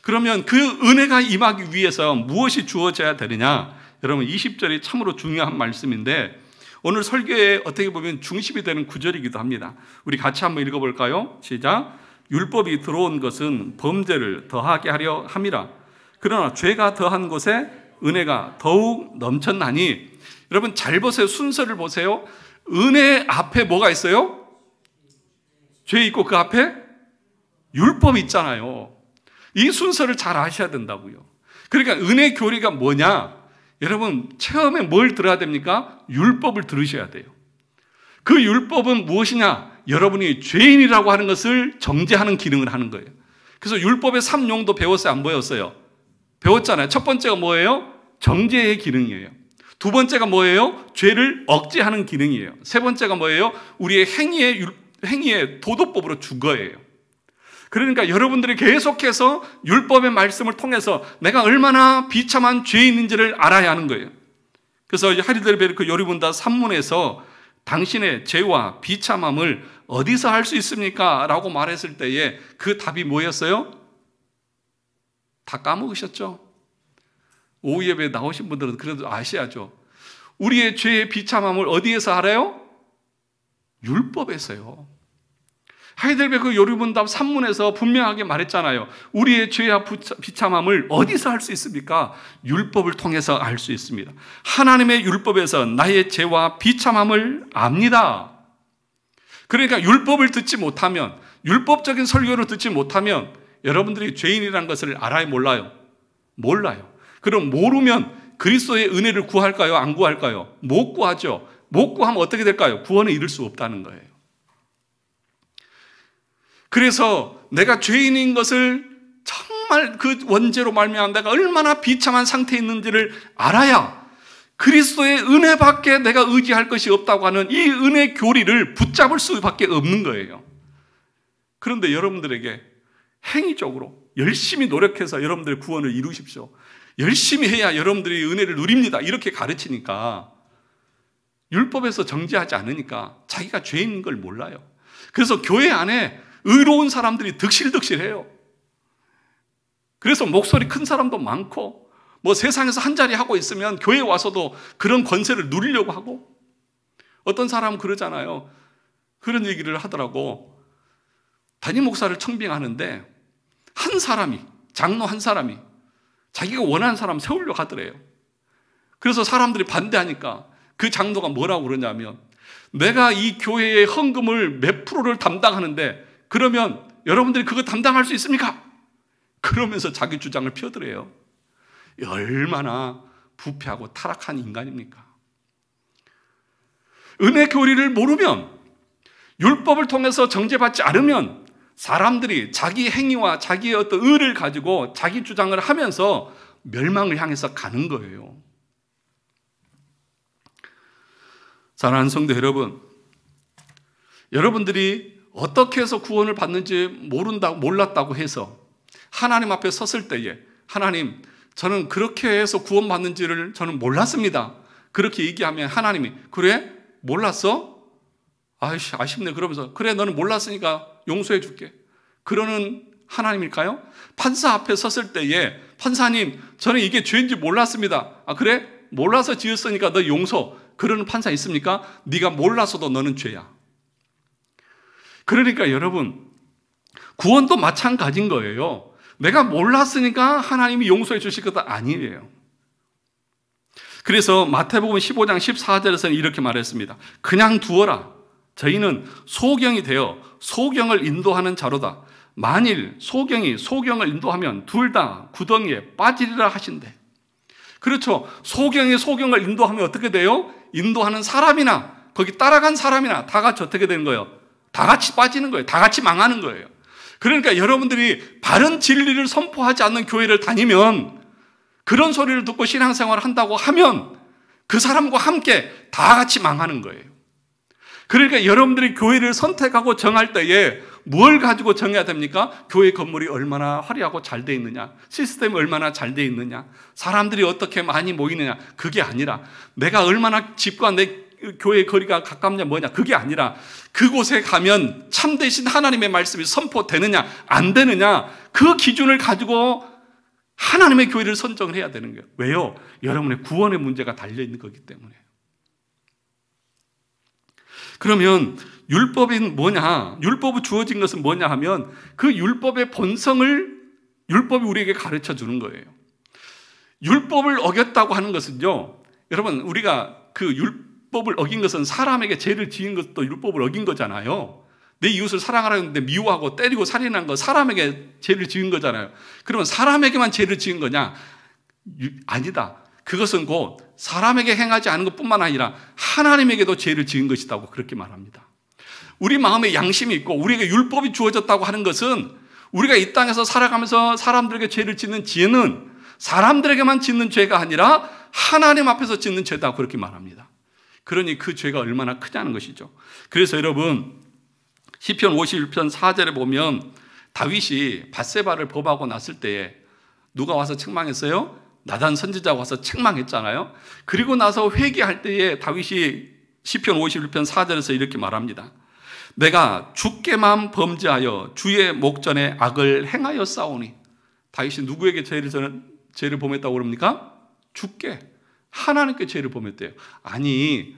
그러면 그 은혜가 임하기 위해서 무엇이 주어져야 되느냐? 여러분 20절이 참으로 중요한 말씀인데 오늘 설교에 어떻게 보면 중심이 되는 구절이기도 합니다. 우리 같이 한번 읽어볼까요? 시작. 율법이 들어온 것은 범죄를 더하게 하려 함이라. 그러나 죄가 더한 곳에 은혜가 더욱 넘쳤나니. 여러분 잘 보세요. 순서를 보세요. 은혜 앞에 뭐가 있어요? 죄 있고 그 앞에 율법이 있잖아요. 이 순서를 잘 아셔야 된다고요. 그러니까 은혜 교리가 뭐냐? 여러분 처음에 뭘 들어야 됩니까? 율법을 들으셔야 돼요. 그 율법은 무엇이냐? 여러분이 죄인이라고 하는 것을 정죄하는 기능을 하는 거예요. 그래서 율법의 3용도 배웠어요? 안 배웠어요? 배웠잖아요. 첫 번째가 뭐예요? 정죄의 기능이에요. 두 번째가 뭐예요? 죄를 억제하는 기능이에요. 세 번째가 뭐예요? 우리의 행위의 도덕법으로 주거예요. 그러니까 여러분들이 계속해서 율법의 말씀을 통해서 내가 얼마나 비참한 죄인인지를 알아야 하는 거예요. 그래서 하리델베르크 요리문다 산문에서 당신의 죄와 비참함을 어디서 할 수 있습니까? 라고 말했을 때에 그 답이 뭐였어요? 다 까먹으셨죠? 오후 예배에 나오신 분들은 그래도 아셔야죠. 우리의 죄의 비참함을 어디에서 알아요? 율법에서요. 하이델베르크 요리문답 산문에서 분명하게 말했잖아요. 우리의 죄와 비참함을 어디서 할 수 있습니까? 율법을 통해서 알 수 있습니다. 하나님의 율법에서 나의 죄와 비참함을 압니다. 그러니까 율법을 듣지 못하면, 율법적인 설교를 듣지 못하면 여러분들이 죄인이라는 것을 알아요, 몰라요? 몰라요. 그럼 모르면 그리스도의 은혜를 구할까요? 안 구할까요? 못 구하죠. 못 구하면 어떻게 될까요? 구원에 이를 수 없다는 거예요. 그래서 내가 죄인인 것을 정말 그 원죄로 말미암아 내가 얼마나 비참한 상태에 있는지를 알아야 그리스도의 은혜밖에 내가 의지할 것이 없다고 하는 이 은혜 교리를 붙잡을 수밖에 없는 거예요. 그런데 여러분들에게 행위적으로 열심히 노력해서 여러분들의 구원을 이루십시오. 열심히 해야 여러분들이 은혜를 누립니다. 이렇게 가르치니까 율법에서 정죄하지 않으니까 자기가 죄인인 걸 몰라요. 그래서 교회 안에 의로운 사람들이 득실득실해요. 그래서 목소리 큰 사람도 많고 뭐 세상에서 한 자리 하고 있으면 교회에 와서도 그런 권세를 누리려고 하고 어떤 사람은 그러잖아요. 그런 얘기를 하더라고. 담임 목사를 청빙하는데 한 사람이 장로 한 사람이 자기가 원하는 사람 세우려고 하더래요. 그래서 사람들이 반대하니까 그 장로가 뭐라고 그러냐면 내가 이 교회의 헌금을 몇 프로를 담당하는데 그러면 여러분들이 그거 담당할 수 있습니까? 그러면서 자기 주장을 펴더래요. 얼마나 부패하고 타락한 인간입니까? 은혜 교리를 모르면 율법을 통해서 정죄받지 않으면 사람들이 자기 행위와 자기의 어떤 의를 가지고 자기 주장을 하면서 멸망을 향해서 가는 거예요. 사랑하는 성도 여러분, 여러분들이 어떻게 해서 구원을 받는지 몰랐다고 해서 하나님 앞에 섰을 때에 하나님, 저는 그렇게 해서 구원받는지를 저는 몰랐습니다. 그렇게 얘기하면 하나님이 그래? 몰랐어? 아이씨, 아쉽네. 그러면서 그래, 너는 몰랐으니까 용서해 줄게. 그러는 하나님일까요? 판사 앞에 섰을 때에 판사님, 저는 이게 죄인지 몰랐습니다. 아 그래? 몰라서 지었으니까 너 용서. 그러는 판사 있습니까? 네가 몰라서도 너는 죄야. 그러니까 여러분, 구원도 마찬가지인 거예요. 내가 몰랐으니까 하나님이 용서해 주실 것도 아니에요. 그래서 마태복음 15장 14절에서는 이렇게 말했습니다. 그냥 두어라. 저희는 소경이 되어 소경을 인도하는 자로다. 만일 소경이 소경을 인도하면 둘 다 구덩이에 빠지리라 하신대. 그렇죠. 소경이 소경을 인도하면 어떻게 돼요? 인도하는 사람이나 거기 따라간 사람이나 다 같이 어떻게 되는 거예요? 다 같이 빠지는 거예요. 다 같이 망하는 거예요. 그러니까 여러분들이 바른 진리를 선포하지 않는 교회를 다니면, 그런 소리를 듣고 신앙생활을 한다고 하면 그 사람과 함께 다 같이 망하는 거예요. 그러니까 여러분들이 교회를 선택하고 정할 때에 뭘 가지고 정해야 됩니까? 교회 건물이 얼마나 화려하고 잘 돼 있느냐, 시스템이 얼마나 잘 돼 있느냐, 사람들이 어떻게 많이 모이느냐, 그게 아니라 내가 얼마나 집과 내 교회 거리가 가깝냐 뭐냐, 그게 아니라 그곳에 가면 참되신 하나님의 말씀이 선포되느냐 안 되느냐, 그 기준을 가지고 하나님의 교회를 선정을 해야 되는 거예요. 왜요? 여러분의 구원의 문제가 달려있는 거기 때문에. 그러면 율법이 뭐냐? 율법이 주어진 것은 뭐냐 하면 그 율법의 본성을 율법이 우리에게 가르쳐 주는 거예요. 율법을 어겼다고 하는 것은요, 여러분, 우리가 그 율법을 어긴 것은 사람에게 죄를 지은 것도 율법을 어긴 거잖아요. 내 이웃을 사랑하라고 했는데 미워하고 때리고 살인한 거 사람에게 죄를 지은 거잖아요. 그러면 사람에게만 죄를 지은 거냐? 아니다. 그것은 곧 사람에게 행하지 않은 것뿐만 아니라 하나님에게도 죄를 지은 것이라고 그렇게 말합니다. 우리 마음에 양심이 있고 우리에게 율법이 주어졌다고 하는 것은 우리가 이 땅에서 살아가면서 사람들에게 죄를 짓는 죄는 사람들에게만 짓는 죄가 아니라 하나님 앞에서 짓는 죄다, 그렇게 말합니다. 그러니 그 죄가 얼마나 크냐는 것이죠. 그래서 여러분, 시편 51편 4절에 보면 다윗이 밧세바를 범하고 났을 때에 누가 와서 책망했어요? 나단 선지자가 와서 책망했잖아요. 그리고 나서 회개할 때에 다윗이 시편 51편 4절에서 이렇게 말합니다. 내가 주께만 범죄하여 주의 목전에 악을 행하여 싸우니. 다윗이 누구에게 죄를 범했다고 그럽니까? 주께, 하나님께 죄를 범했대요. 아니,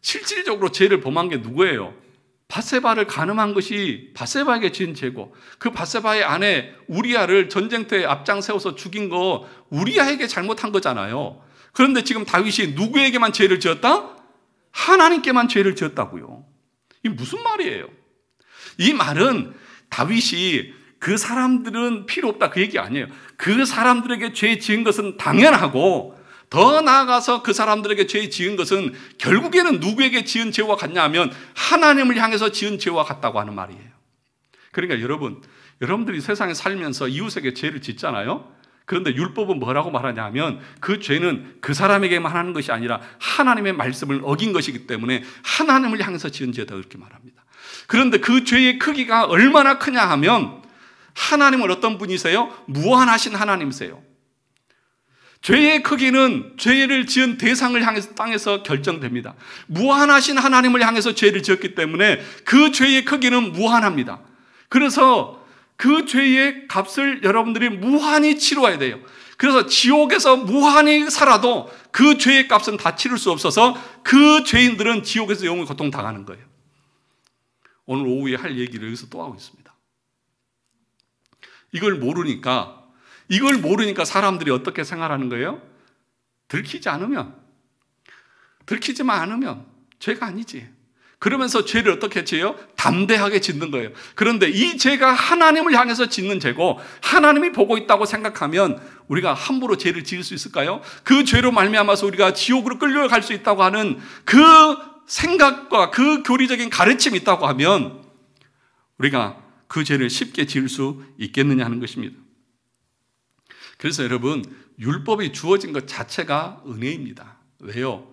실질적으로 죄를 범한 게 누구예요? 밧세바를 간음한 것이 밧세바에게 지은 죄고, 그 밧세바의 아내 우리아를 전쟁터에 앞장 세워서 죽인 거 우리아에게 잘못한 거잖아요. 그런데 지금 다윗이 누구에게만 죄를 지었다? 하나님께만 죄를 지었다고요. 이게 무슨 말이에요? 이 말은 다윗이 그 사람들은 필요 없다 그 얘기 아니에요. 그 사람들에게 죄 지은 것은 당연하고, 더 나아가서 그 사람들에게 죄 지은 것은 결국에는 누구에게 지은 죄와 같냐 하면 하나님을 향해서 지은 죄와 같다고 하는 말이에요. 그러니까 여러분들이 세상에 살면서 이웃에게 죄를 짓잖아요. 그런데 율법은 뭐라고 말하냐 하면 그 죄는 그 사람에게만 하는 것이 아니라 하나님의 말씀을 어긴 것이기 때문에 하나님을 향해서 지은 죄다, 그렇게 말합니다. 그런데 그 죄의 크기가 얼마나 크냐 하면 하나님은 어떤 분이세요? 무한하신 하나님이세요. 죄의 크기는 죄를 지은 대상을 향해서 땅에서 결정됩니다. 무한하신 하나님을 향해서 죄를 지었기 때문에 그 죄의 크기는 무한합니다. 그래서 그 죄의 값을 여러분들이 무한히 치러야 돼요. 그래서 지옥에서 무한히 살아도 그 죄의 값은 다 치를 수 없어서 그 죄인들은 지옥에서 영원히 고통당하는 거예요. 오늘 오후에 할 얘기를 여기서 또 하고 있습니다. 이걸 모르니까 사람들이 어떻게 생활하는 거예요? 들키지만 않으면 죄가 아니지. 그러면서 죄를 어떻게 지어요? 담대하게 짓는 거예요. 그런데 이 죄가 하나님을 향해서 짓는 죄고 하나님이 보고 있다고 생각하면 우리가 함부로 죄를 지을 수 있을까요? 그 죄로 말미암아서 우리가 지옥으로 끌려갈 수 있다고 하는 그 생각과 그 교리적인 가르침이 있다고 하면 우리가 그 죄를 쉽게 지을 수 있겠느냐 하는 것입니다. 그래서 여러분, 율법이 주어진 것 자체가 은혜입니다. 왜요?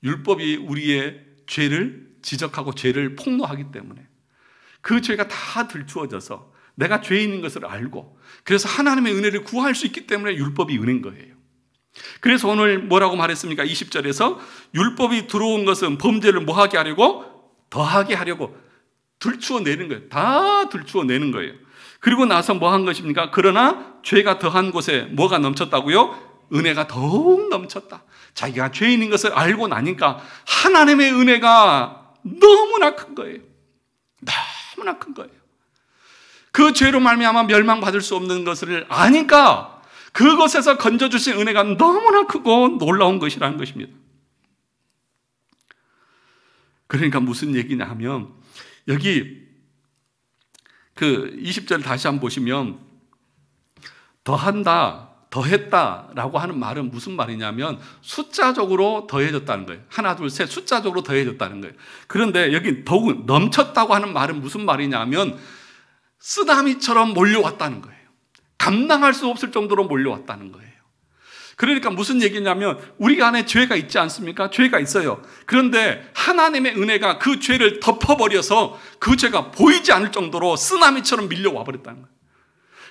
율법이 우리의 죄를 지적하고 죄를 폭로하기 때문에 그 죄가 다 들추어져서 내가 죄인인 것을 알고, 그래서 하나님의 은혜를 구할 수 있기 때문에 율법이 은혜인 거예요. 그래서 오늘 뭐라고 말했습니까? 20절에서 율법이 들어온 것은 범죄를 뭐하게 하려고? 더하게 하려고 들추어내는 거예요. 다 들추어내는 거예요. 그리고 나서 뭐 한 것입니까? 그러나 죄가 더한 곳에 뭐가 넘쳤다고요? 은혜가 더욱 넘쳤다. 자기가 죄인인 것을 알고 나니까 하나님의 은혜가 너무나 큰 거예요. 너무나 큰 거예요. 그 죄로 말미암아 멸망받을 수 없는 것을 아니까 그것에서 건져주신 은혜가 너무나 크고 놀라운 것이라는 것입니다. 그러니까 무슨 얘기냐 하면 여기 그 20절 다시 한번 보시면 더한다, 더했다라고 하는 말은 무슨 말이냐면 숫자적으로 더해졌다는 거예요. 하나, 둘, 셋 숫자적으로 더해졌다는 거예요. 그런데 여기 더욱 넘쳤다고 하는 말은 무슨 말이냐면 쓰나미처럼 몰려왔다는 거예요. 감당할 수 없을 정도로 몰려왔다는 거예요. 그러니까 무슨 얘기냐면 우리 안에 죄가 있지 않습니까? 죄가 있어요. 그런데 하나님의 은혜가 그 죄를 덮어버려서 그 죄가 보이지 않을 정도로 쓰나미처럼 밀려와 버렸다는 거예요.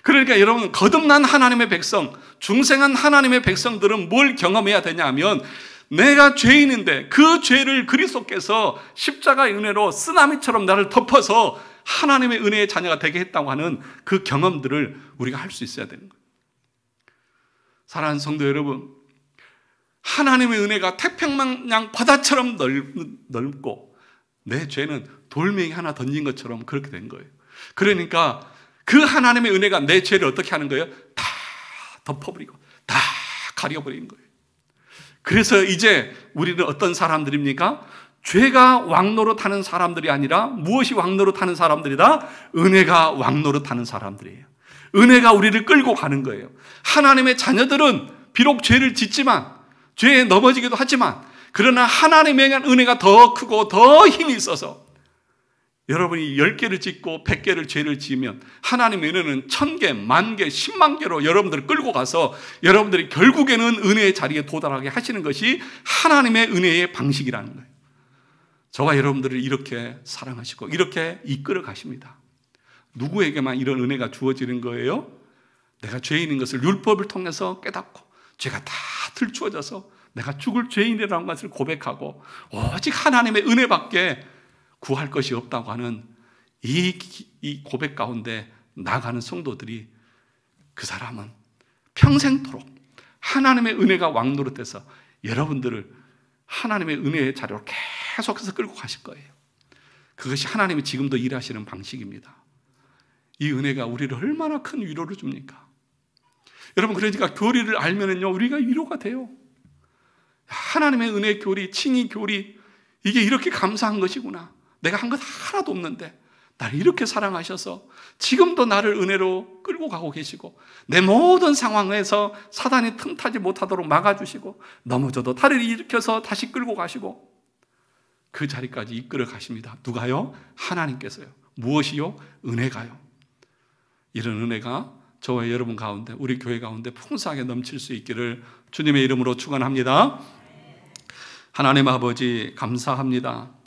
그러니까 여러분, 거듭난 하나님의 백성, 중생한 하나님의 백성들은 뭘 경험해야 되냐 하면 내가 죄인인데 그 죄를 그리스도께서 십자가의 은혜로 쓰나미처럼 나를 덮어서 하나님의 은혜의 자녀가 되게 했다고 하는 그 경험들을 우리가 할 수 있어야 되는 거예요. 사랑하는 성도 여러분, 하나님의 은혜가 태평양 바다처럼 넓고 내 죄는 돌멩이 하나 던진 것처럼 그렇게 된 거예요. 그러니까 그 하나님의 은혜가 내 죄를 어떻게 하는 거예요? 다 덮어버리고 다 가려버리는 거예요. 그래서 이제 우리는 어떤 사람들입니까? 죄가 왕노릇하는 사람들이 아니라 무엇이 왕노릇하는 사람들이다? 은혜가 왕노릇하는 사람들이에요. 은혜가 우리를 끌고 가는 거예요. 하나님의 자녀들은 비록 죄를 짓지만, 죄에 넘어지기도 하지만, 그러나 하나님의 은혜가 더 크고 더 힘이 있어서 여러분이 10개를 짓고 100개를 죄를 지으면 하나님의 은혜는 1000개, 10,000개, 100,000개로 여러분들을 끌고 가서 여러분들이 결국에는 은혜의 자리에 도달하게 하시는 것이 하나님의 은혜의 방식이라는 거예요. 저와 여러분들을 이렇게 사랑하시고 이렇게 이끌어 가십니다. 누구에게만 이런 은혜가 주어지는 거예요? 내가 죄인인 것을 율법을 통해서 깨닫고 죄가 다 들추어져서 내가 죽을 죄인이라는 것을 고백하고 오직 하나님의 은혜밖에 구할 것이 없다고 하는 이 고백 가운데 나가는 성도들이, 그 사람은 평생토록 하나님의 은혜가 왕노릇해서 여러분들을 하나님의 은혜의 자리로 계속해서 끌고 가실 거예요. 그것이 하나님이 지금도 일하시는 방식입니다. 이 은혜가 우리를 얼마나 큰 위로를 줍니까? 여러분, 그러니까 교리를 알면은요, 우리가 위로가 돼요. 하나님의 은혜 교리, 칭의 교리, 이게 이렇게 감사한 것이구나. 내가 한 것 하나도 없는데 나를 이렇게 사랑하셔서 지금도 나를 은혜로 끌고 가고 계시고 내 모든 상황에서 사단이 틈타지 못하도록 막아주시고 넘어져도 다리를 일으켜서 다시 끌고 가시고 그 자리까지 이끌어 가십니다. 누가요? 하나님께서요. 무엇이요? 은혜가요. 이런 은혜가 저와 여러분 가운데, 우리 교회 가운데 풍성하게 넘칠 수 있기를 주님의 이름으로 축원합니다. 하나님 아버지, 감사합니다.